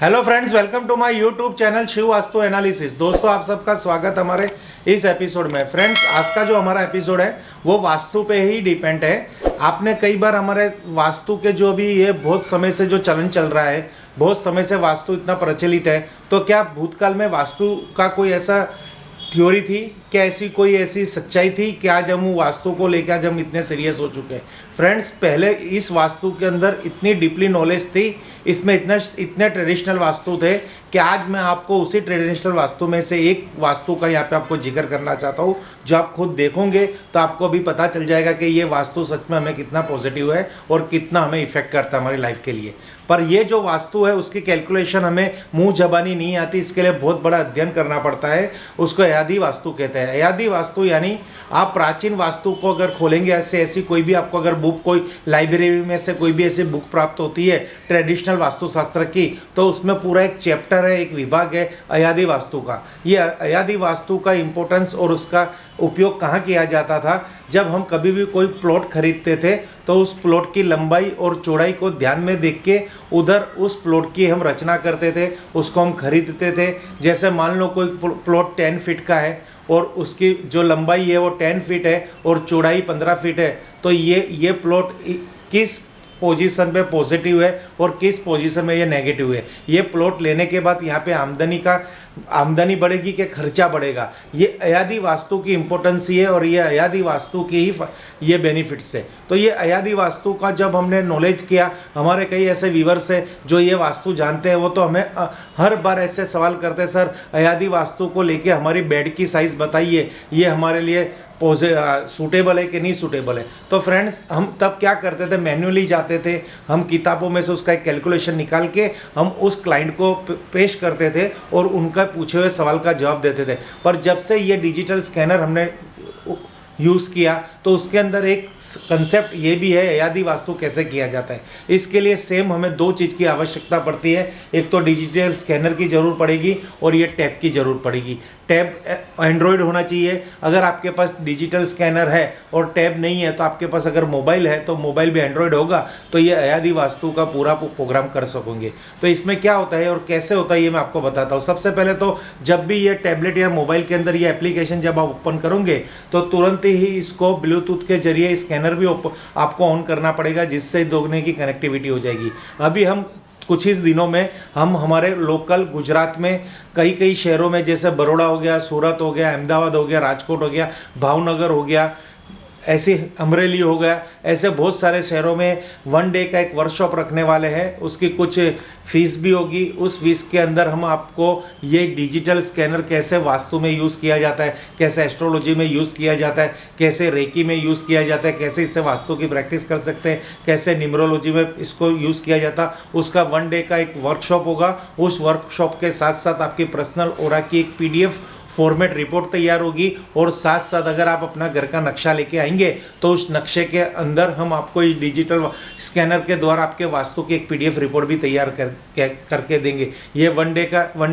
Hello friends, welcome to my YouTube channel Shiv Vastu analysis. दोस्तों, आप सबका स्वागत हमारे इस एपिसोड में। फ्रेंड्स, आज का जो हमारा एपिसोड है वो वास्तु पे ही डिपेंड है। आपने कई बार हमारे वास्तु के जो भी ये बहुत समय से जो चलन चल रहा है, बहुत समय से वास्तु इतना प्रचलित है, तो क्या भूतकाल में वास्तु का कोई ऐसा थ्योरी थी, क्या ऐसी कोई ऐसी सच्चाई थी कि आज हम वास्तु को लेकर आज हम इतने सीरियस हो चुके हैं? फ्रेंड्स, पहले इस वास्तु के अंदर इतनी डीपली नॉलेज थी, इसमें इतने ट्रेडिशनल वास्तु थे कि आज मैं आपको उसी ट्रेडिशनल वास्तु में से एक वास्तु का यहाँ पे आपको जिक्र करना चाहता हूँ, जो आप खुद देखोगे तो आपको भी पता चल जाएगा कि ये वास्तु सच में हमें कितना पॉजिटिव है और कितना हमें इफेक्ट करता है हमारी लाइफ के लिए। पर ये जो वास्तु है उसकी कैलकुलेशन हमें मुंह जबानी नहीं आती, इसके लिए बहुत बड़ा अध्ययन करना पड़ता है। उसको अयादी वास्तु कहते हैं। अयादी वास्तु यानी आप प्राचीन वास्तु को अगर खोलेंगे, ऐसी कोई भी आपको अगर बुक, कोई लाइब्रेरी में से कोई भी ऐसी बुक प्राप्त होती है ट्रेडिशनल वास्तुशास्त्र की, तो उसमें पूरा एक चैप्टर है, एक विभाग है अयादी वास्तु का। ये अयादी वास्तु का इम्पोर्टेंस और उसका उपयोग कहाँ किया जाता था? जब हम कभी भी कोई प्लॉट खरीदते थे तो उस प्लॉट की लंबाई और चौड़ाई को ध्यान में देख के उधर उस प्लॉट की हम रचना करते थे, उसको हम खरीदते थे। जैसे मान लो कोई प्लॉट 10 फीट का है और उसकी जो लंबाई है वो 10 फीट है और चौड़ाई 15 फीट है, तो ये प्लॉट किस पोजीशन पे पॉजिटिव है और किस पोजीशन में ये नेगेटिव है। ये प्लॉट लेने के बाद यहाँ पे आमदनी बढ़ेगी कि खर्चा बढ़ेगा, ये अयादी वास्तु की इम्पोर्टेंस ही है और ये अयादी वास्तु की ही ये बेनिफिट्स है। तो ये अयादी वास्तु का जब हमने नॉलेज किया, हमारे कई ऐसे व्यूवर्स हैं जो ये वास्तु जानते हैं, वो तो हमें हर बार ऐसे सवाल करते हैं, सर अयादी वास्तु को लेके हमारी बेड की साइज़ बताइए, ये हमारे लिए सूटेबल है कि नहीं सूटेबल है। तो फ्रेंड्स, हम तब क्या करते थे, मैन्युअली जाते थे, हम किताबों में से उसका एक कैलकुलेशन निकाल के हम उस क्लाइंट को पेश करते थे और उनका पूछे हुए सवाल का जवाब देते थे। पर जब से ये डिजिटल स्कैनर हमने यूज़ किया तो उसके अंदर एक कंसेप्ट ये भी है, अयादी वास्तु कैसे किया जाता है। इसके लिए सेम हमें दो चीज़ की आवश्यकता पड़ती है, एक तो डिजिटल स्कैनर की ज़रूरत पड़ेगी और ये टैब की ज़रूरत पड़ेगी। टैब एंड्रॉयड होना चाहिए। अगर आपके पास डिजिटल स्कैनर है और टैब नहीं है तो आपके पास अगर मोबाइल है तो मोबाइल भी एंड्रॉयड होगा, तो ये अयादी वास्तु का पूरा प्रोग्राम कर सकोगे। तो इसमें क्या होता है और कैसे होता है ये मैं आपको बताता हूँ। सबसे पहले तो जब भी ये टैबलेट या मोबाइल के अंदर ये एप्लीकेशन जब आप ओपन करोगे तो तुरंत ही इसको ब्लूटूथ के जरिए स्कैनर भी आपको ऑन करना पड़ेगा, जिससे दोनों की कनेक्टिविटी हो जाएगी। अभी हम कुछ ही दिनों में हम हमारे लोकल गुजरात में कई शहरों में, जैसे बड़ौदा हो गया, सूरत हो गया, अहमदाबाद हो गया, राजकोट हो गया, भावनगर हो गया, ऐसे अमरेली हो गया, ऐसे बहुत सारे शहरों में 1 डे का एक वर्कशॉप रखने वाले हैं। उसकी कुछ फीस भी होगी। उस फीस के अंदर हम आपको ये डिजिटल स्कैनर कैसे वास्तु में यूज़ किया जाता है, कैसे एस्ट्रोलॉजी में यूज़ किया जाता है, कैसे रेकी में यूज़ किया जाता है, कैसे इससे वास्तु की प्रैक्टिस कर सकते हैं, कैसे न्यूमरोलॉजी में इसको यूज़ किया जाता, उसका 1 डे का एक वर्कशॉप होगा। उस वर्कशॉप के साथ साथ आपकी पर्सनल ऑरा की एक PDF फॉर्मेट रिपोर्ट तैयार होगी और साथ साथ अगर आप अपना घर का नक्शा लेके आएंगे तो उस नक्शे के अंदर हम आपको इस डिजिटल स्कैनर के द्वारा आपके वास्तु की एक PDF रिपोर्ट भी तैयार करके देंगे। ये 1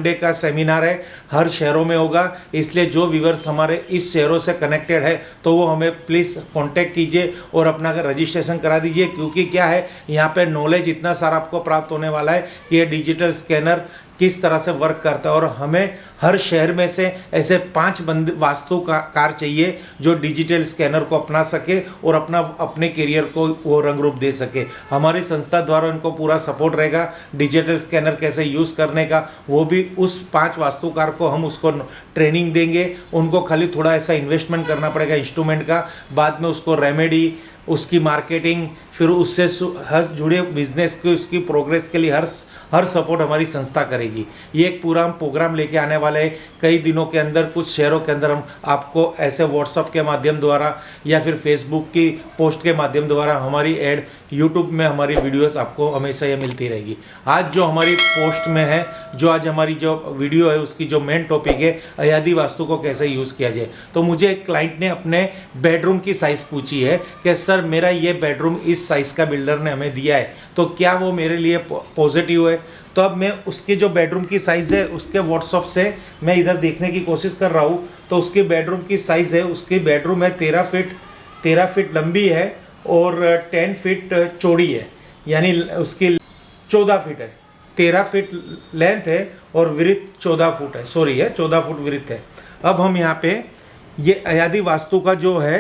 डे का सेमिनार है, हर शहरों में होगा। इसलिए जो व्यूअर्स हमारे इस शहरों से कनेक्टेड है तो वो हमें प्लीज़ कॉन्टैक्ट कीजिए और अपना रजिस्ट्रेशन करा दीजिए, क्योंकि क्या है, यहाँ पर नॉलेज इतना सारा आपको प्राप्त होने वाला है कि ये डिजिटल स्कैनर किस तरह से वर्क करता है। और हमें हर शहर में से ऐसे 5 वास्तुकार चाहिए जो डिजिटल स्कैनर को अपना सके और अपने करियर को वो रंग रूप दे सके। हमारी संस्था द्वारा उनको पूरा सपोर्ट रहेगा डिजिटल स्कैनर कैसे यूज़ करने का। वो भी उस 5 वास्तुकार को हम उसको ट्रेनिंग देंगे। उनको खाली थोड़ा ऐसा इन्वेस्टमेंट करना पड़ेगा इंस्ट्रूमेंट का, बाद में उसको रेमेडी, उसकी मार्केटिंग, फिर उससे हर जुड़े बिजनेस की उसकी प्रोग्रेस के लिए हर सपोर्ट हमारी संस्था करेगी। ये एक पूरा हम प्रोग्राम लेके आने वाले हैं कई दिनों के अंदर। कुछ शहरों के अंदर हम आपको ऐसे व्हाट्सअप के माध्यम द्वारा या फिर फेसबुक की पोस्ट के माध्यम द्वारा हमारी ऐड, यूट्यूब में हमारी वीडियोस आपको हमेशा ये मिलती रहेगी। आज जो हमारी पोस्ट में है, जो आज हमारी जो वीडियो है, उसकी जो मेन टॉपिक है अयादी वास्तु को कैसे यूज़ किया जाए। तो मुझे एक क्लाइंट ने अपने बेडरूम की साइज़ पूछी है कि सर मेरा ये बेडरूम इस साइज़ का बिल्डर ने हमें दिया है, तो क्या वो मेरे लिए पॉजिटिव है। तो अब मैं उसकी जो बेडरूम की साइज़ है उसके व्हाट्सअप से मैं इधर देखने की कोशिश कर रहा हूँ। तो उसकी बेडरूम की साइज़ है, उसकी बेडरूम है 13 फीट लंबी है और 10 फीट चौड़ी है, यानी उसकी 14 फीट है। 13 फीट लेंथ है और विड्थ 14 फुट है, सॉरी है 14 फुट विड्थ है। अब हम यहाँ पे ये अयाधी वास्तु का जो है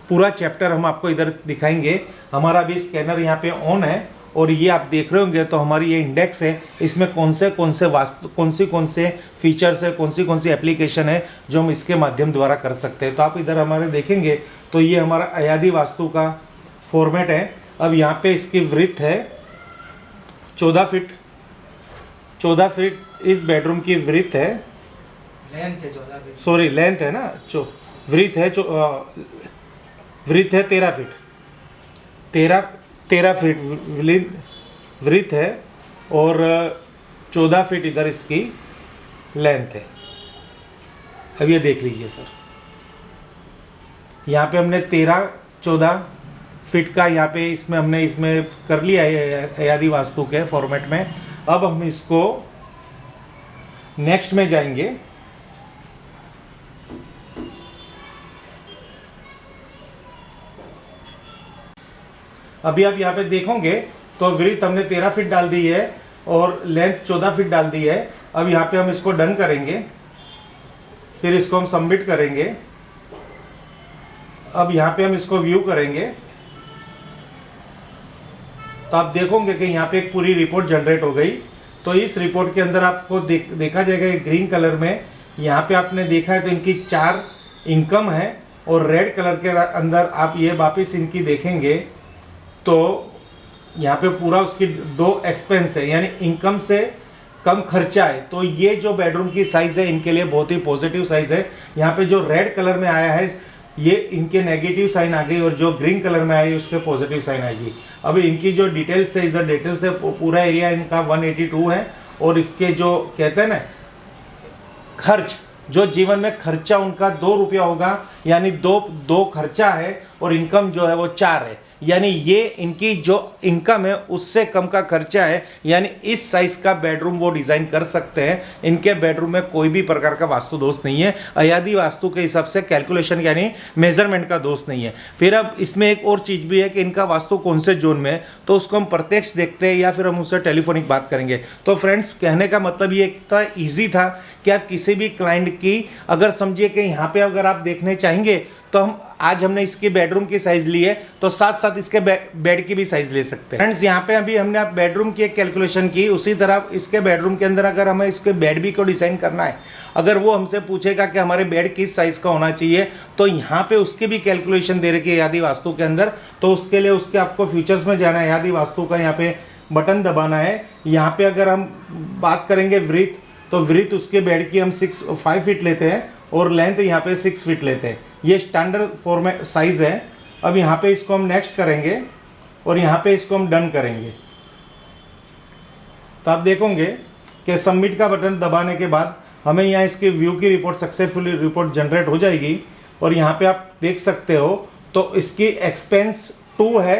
पूरा चैप्टर हम आपको इधर दिखाएंगे। हमारा भी स्कैनर यहाँ पे ऑन है और ये आप देख रहे होंगे तो हमारी ये इंडेक्स है, इसमें कौन से वास्तु कौन से फीचर्स है, कौन सी एप्लीकेशन है जो हम इसके माध्यम द्वारा कर सकते हैं। तो आप इधर हमारे देखेंगे तो ये हमारा अयाधी वास्तु का फॉर्मेट है। अब यहाँ पे इसकी विड्थ है 14 फीट, 14 फीट इस बेडरूम की विड्थ है, लेंथ है 14 फीट, सॉरी लेंथ है ना, विड्थ है विड्थ है 13 फीट, 13 फीट विड्थ है और 14 फीट इधर इसकी लेंथ है। अब ये देख लीजिए सर, यहाँ पे हमने 13-14 फीट का यहाँ पे हमने इसमें कर लिया है अयाधी वास्तु के फॉर्मेट में। अब हम इसको नेक्स्ट में जाएंगे। अभी आप यहाँ पे देखोगे तो विड्थ हमने 13 फीट डाल दी है और लेंथ 14 फीट डाल दी है। अब यहाँ पे हम इसको डन करेंगे, फिर इसको हम सबमिट करेंगे। अब यहाँ पे हम इसको व्यू करेंगे तो आप देखोगे कि यहाँ पे एक पूरी रिपोर्ट जनरेट हो गई। तो इस रिपोर्ट के अंदर आपको देखा जाएगा ग्रीन कलर में, यहाँ पे आपने देखा है तो इनकी 4 इनकम है और रेड कलर के अंदर आप ये वापस इनकी देखेंगे तो यहाँ पे पूरा उसकी 2 एक्सपेंस है, यानी इनकम से कम खर्चा है। तो ये जो बेडरूम की साइज़ है इनके लिए बहुत ही पॉजिटिव साइज़ है। यहाँ पे जो रेड कलर में आया है ये इनके नेगेटिव साइन आ गई और जो ग्रीन कलर में आई उस पर पॉजिटिव साइन आएगी। अभी इनकी जो डिटेल्स है, इधर डिटेल्स है, पूरा एरिया इनका 182 है और इसके जो कहते हैं ना खर्च, जो जीवन में खर्चा उनका 2 रुपया होगा, यानी दो खर्चा है और इनकम जो है वो 4 है, यानी ये इनकी जो इनकम है उससे कम का खर्चा है, यानी इस साइज का बेडरूम वो डिज़ाइन कर सकते हैं। इनके बेडरूम में कोई भी प्रकार का वास्तु दोष नहीं है, अयाधी वास्तु के हिसाब से कैलकुलेशन यानी मेजरमेंट का दोष नहीं है। फिर अब इसमें एक और चीज़ भी है कि इनका वास्तु कौन से जोन में है, तो उसको हम प्रत्यक्ष देखते हैं या फिर हम उससे टेलीफोनिक बात करेंगे। तो फ्रेंड्स, कहने का मतलब ये इतना ईजी था कि आप किसी भी क्लाइंट की अगर समझिए कि यहाँ पे अगर आप देखने चाहेंगे तो आज हमने इसकी बेडरूम की साइज ली है तो साथ साथ इसके बेड की भी साइज ले सकते हैं। फ्रेंड्स, यहाँ पे अभी हमने आप बेडरूम की एक कैलकुलेशन की, उसी तरह इसके बेडरूम के अंदर अगर हमें इसके बेड भी को डिजाइन करना है, अगर वो हमसे पूछेगा कि हमारे बेड किस साइज का होना चाहिए तो यहाँ पे उसकी भी कैलकुलेशन दे रखी है अयाधी वास्तु के अंदर। तो उसके लिए उसके आपको फीचर्स में जाना है, अयाधी वास्तु का यहाँ पे बटन दबाना है। यहाँ पे अगर हम बात करेंगे विड्थ, तो विड्थ उसके बेड की हम 5 फीट लेते हैं और लेंथ यहाँ पे 6 फीट लेते हैं। ये स्टैंडर्ड फॉर्मेट साइज है। अब यहाँ पे इसको हम नेक्स्ट करेंगे और यहाँ पे इसको हम डन करेंगे तो आप देखोगे कि सबमिट का बटन दबाने के बाद हमें यहाँ इसकी व्यू की रिपोर्ट सक्सेसफुली रिपोर्ट जनरेट हो जाएगी। और यहाँ पे आप देख सकते हो तो इसकी एक्सपेंस 2 है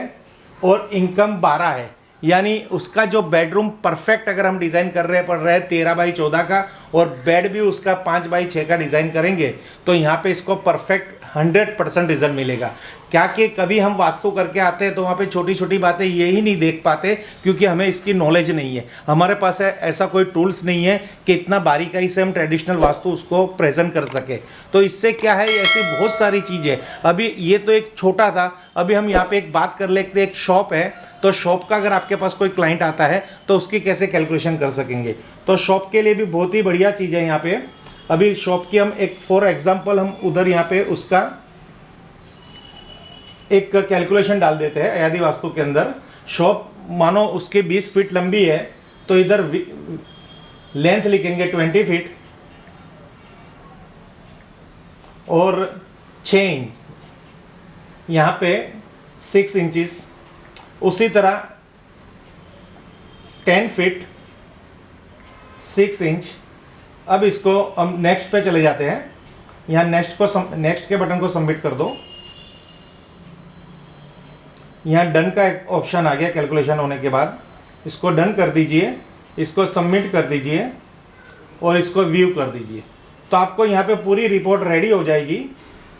और इनकम 12 है, यानी उसका जो बेडरूम परफेक्ट अगर हम डिज़ाइन कर रहे पड़ रहे हैं 13 बाई 14 का और बेड भी उसका 5 बाई 6 का डिज़ाइन करेंगे तो यहाँ पे इसको परफेक्ट 100% रिजल्ट मिलेगा। क्या कि कभी हम वास्तु करके आते हैं तो वहाँ पे छोटी छोटी बातें यही नहीं देख पाते क्योंकि हमें इसकी नॉलेज नहीं है, हमारे पास ऐसा कोई टूल्स नहीं है कि इतना बारीकाई से हम ट्रेडिशनल वास्तु उसको प्रेजेंट कर सके। तो इससे क्या है, ऐसी बहुत सारी चीज़ें, अभी ये तो एक छोटा था, अभी हम यहाँ पे एक बात कर लेते हैं। एक शॉप है तो शॉप का अगर आपके पास कोई क्लाइंट आता है तो उसकी कैसे कैलकुलेशन कर सकेंगे, तो शॉप के लिए भी बहुत ही बढ़िया चीज़ है। यहाँ पे अभी शॉप की हम एक फॉर एग्जांपल हम उधर यहाँ पे उसका एक कैलकुलेशन डाल देते हैं अयाधी वास्तु के अंदर। शॉप मानो उसके 20 फीट लंबी है तो इधर लेंथ लिखेंगे 20 फीट और 6 इंच, यहाँ पे 6 इंचिस, उसी तरह 10 फीट 6 इंच। अब इसको हम नेक्स्ट पे चले जाते हैं, यहाँ नेक्स्ट के बटन को सबमिट कर दो। यहाँ डन का एक ऑप्शन आ गया कैलकुलेशन होने के बाद, इसको डन कर दीजिए, इसको सबमिट कर दीजिए और इसको व्यू कर दीजिए। तो आपको यहाँ पे पूरी रिपोर्ट रेडी हो जाएगी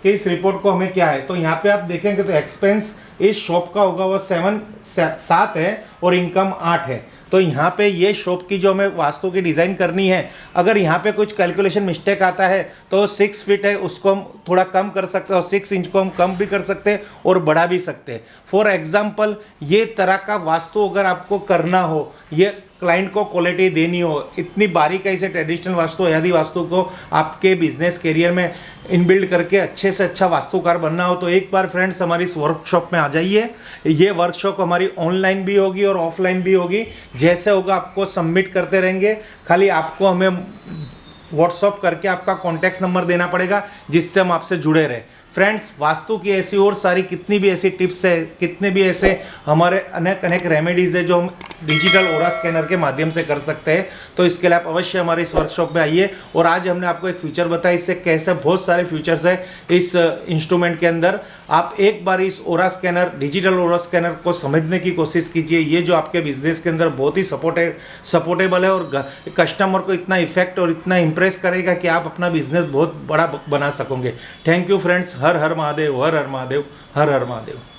कि इस रिपोर्ट को हमें क्या है। तो यहाँ पे आप देखेंगे तो एक्सपेंस इस शॉप का होगा वो 7 है और इनकम 8 है। तो यहाँ पे ये शॉप की जो हमें वास्तु की डिज़ाइन करनी है, अगर यहाँ पे कुछ कैलकुलेशन मिस्टेक आता है तो 6 फीट है उसको हम थोड़ा कम कर सकते हैं और 6 इंच को हम कम भी कर सकते हैं और बढ़ा भी सकते हैं। फॉर एग्जाम्पल ये तरह का वास्तु अगर आपको करना हो, ये क्लाइंट को क्वालिटी देनी हो, इतनी बारीकाई से ट्रेडिशनल वास्तु हयादी वास्तु को आपके बिजनेस करियर में इनबिल्ड करके अच्छे से अच्छा वास्तुकार बनना हो, तो एक बार फ्रेंड्स हमारी इस वर्कशॉप में आ जाइए। ये वर्कशॉप हमारी ऑनलाइन भी होगी और ऑफलाइन भी होगी। जैसे होगा आपको सबमिट करते रहेंगे, खाली आपको हमें व्हाट्सअप करके आपका कॉन्टैक्ट नंबर देना पड़ेगा जिससे हम आपसे जुड़े रहें। फ्रेंड्स, वास्तु की ऐसी और सारी कितनी भी ऐसी टिप्स है, कितने भी ऐसे हमारे अनेक अनेक रेमेडीज़ है जो हम डिजिटल ओरा स्कैनर के माध्यम से कर सकते हैं। तो इसके लिए आप अवश्य हमारे इस वर्कशॉप में आइए। और आज हमने आपको एक फीचर बताया, इससे कैसे बहुत सारे फीचर्स है इस इंस्ट्रूमेंट के अंदर। आप एक बार इस ओरा स्कैनर, डिजिटल ओरा स्कैनर को समझने की कोशिश कीजिए। ये जो आपके बिजनेस के अंदर बहुत ही सपोर्टेबल है और कस्टमर को इतना इफेक्ट और इतना इंप्रेस करेगा कि आप अपना बिजनेस बहुत बड़ा बना सकोगे। Thank you friends. Her her Mahadev, her her Mahadev, her her Mahadev.